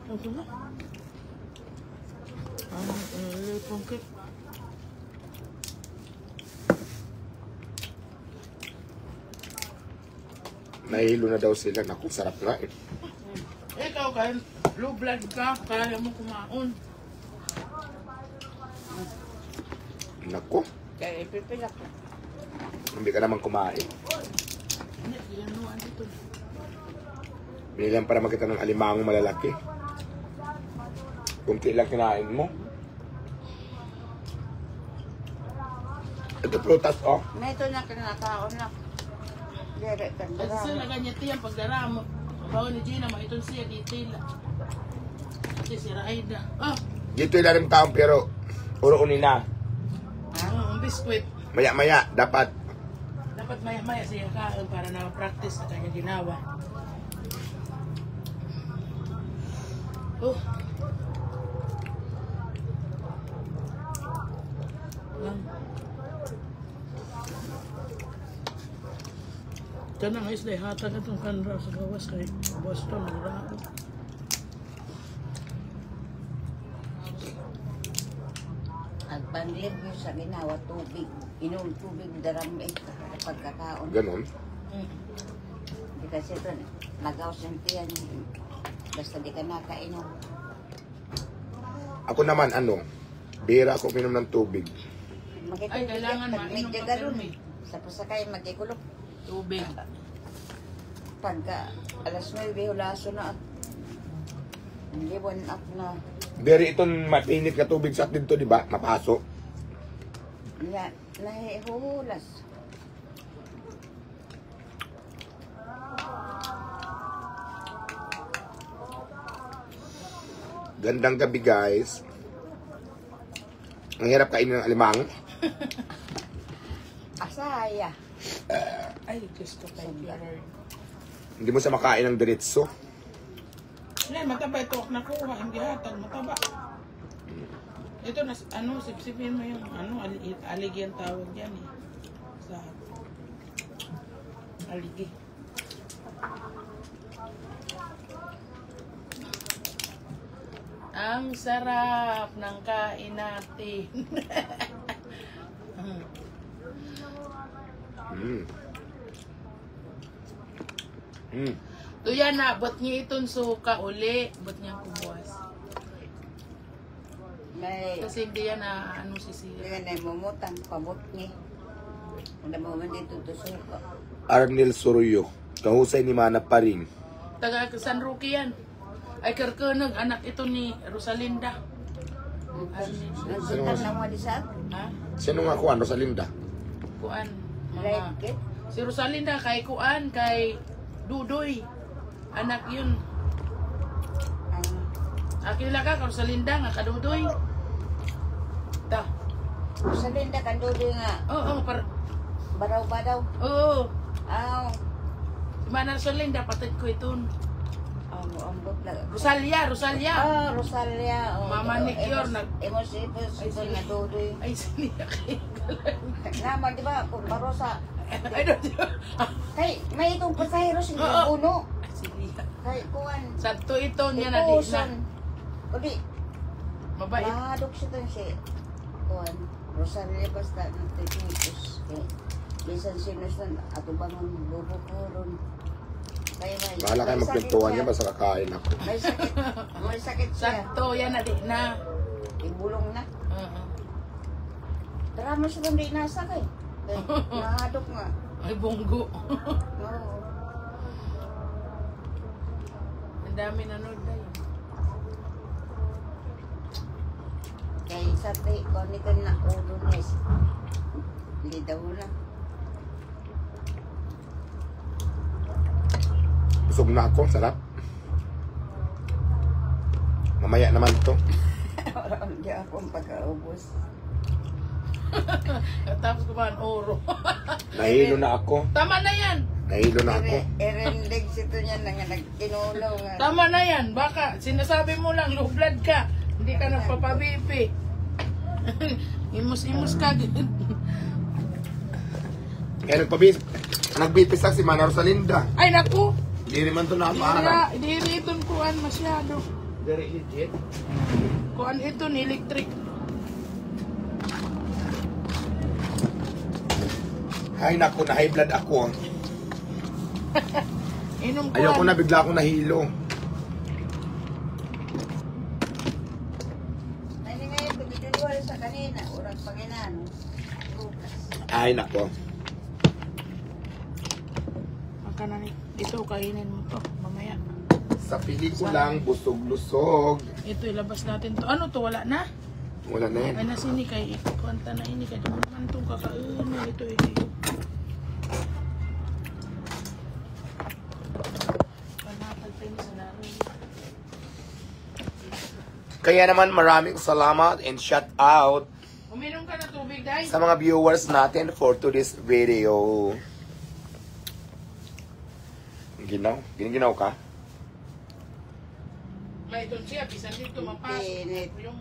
Ito na. Pungkit. Nahilo na daw sila. Naku, sarap nga eh. Ikaw, kahit low blood ka, kaya mo kumaon. Naku, Kaya ipipila ko. hindi ka naman kumain. Hindi, ginuan dito. Binilang para makita ng alimangong malalaki. Kunti lang kinain mo. Ito prutas, oh. May ito na kinakaon na. Dere, Kasi tandara. sila ganyan tiyang pagdaramo. Bawa ni Gina, maiton siya detail. Kasi si Raida. Ah, Dito yung rin taong pero uruunin na. ang biskwit. Maya-maya, dapat. Dapat maya-maya siya kaon para na-practice sa kanya ginawa. Oh. Lang. Kanang isla, hatag itong kanra sa gawas kay Boston. Nagrao. Ang panlir mo sa ginawa, tubig. Inom tubig, daram pagkakaon. Ganon. Di kasi ito, nagaw sentiyan. Basta di ka nakainom. Ako naman, ano, bira ako minom ng tubig. Ay, kailangan mainom ka galon. pero may Sa pasakay, magikulog. tubig. Pagka alas 9, hulaso na at hindi one up na. Beri itong matinit na tubig sa atin to, di ba? Mapaso. Yan, nahihulas. Gandang gabi, guys. Ang hirap kainin ng alimang. Asaya. Ay, Diyos ko tayo. Hindi mo siya makain ng diretso. Hindi, mataba ito. Nakuha, hindi hatag. Mataba. Ito, ano, sipsipin mo yung, ano, aligi ang tawag yan eh. Sa aligi. Ang sarap ng kain natin. Tuya na, ba't niya itong suka uli? Ba't niya kubuwas? May, Kasi hindi yan na ano sisira. yan ay mumutang, pabot niya. Wala mo man dito to suka. Arnel Soroyo. Kahusay ni Mana pa rin. Taga San Roque yan. Ay karkanag, anak ito ni Rosalinda. Nagsundan na mo di sa Ha? Sino nga kuhan? Rosalinda? Kuan. right Mga, kit. si Rosalinda kay Kuan, kay Dudoy. Anak yun. Ang Akila ka, kay Rosalinda nga kadudoy. Ta. sa linda kandudo nga, Oo, baraw-baraw. oo. Aw, Si Mana Rosalinda, patid ko ito. ang bukla. Rosalia, Rosalia. Ah, Rosalia. Oh, Mama ni Kior, Emosipos, ito na dudoy. Ay, siniya kay Naman, di ba? Kung marosa. Ay, no, Kay, may itong pasahero sa Oo. puno. siniya. Kay, kuwan. Sakto ito niya na di na. Ipuson. Uli, Mabait. mahadok siya doon siya. Kuwan. Rosalia basta nagtitipos. Kay, bisan sinusan, ato bangon bubo ko ron. Kaya may, Bahala kayo may sakit magpintuan siya. niya, basta kakain ako. May sakit. May sakit siya. Sakto, yan na di na. Ibulong na. Oo. Drama siya doon di nasa kay. Kay, mahadok nga. Ay, bunggo. Oo. Ang dami nanood na yun. Kay sate, kung ni ka na ulo na hindi daw na. Busog na ako, sarap. Mamaya naman to. Hindi ako ang pagkaubos. Tapos ko ba ang oro? Nahilo na ako. Tama na yan. Nahilo na ako. Erendig sito niya na nga nagkinulaw nga. Tama na yan. Baka sinasabi mo lang, low blood ka. Hindi ka nagpapabipi. Imus-imus ka. Kaya nagbipis lang si Mana Rosalinda. Ay, naku. Hindi naman to napaharap. Hindi rin itong kuhan masyado. Very legit. Kuan ito ni electric. Ay, naku, na high blood ako. Inom ko. Ayoko na, bigla akong nahilo. Ay, hindi ngayon, pagkitinuwala sa kanina, urang Panginoon. Bukas. Ay, naku. Maka na ni. Ito, kainin mo to. Mamaya. Sa pelikulang busog-lusog. Ito, ilabas natin to. Ano to? Wala na? Wala na yan. Ay, nasini kay kuwanta na ini. Kaya naman itong kakain. Ito, Kaya naman maraming salamat and shout out Uminom ka na tubig, Day? sa mga viewers natin for today's video. Ginaw? Ginaw ka? May doon siya. Bisan dito mapasok. Init. Yung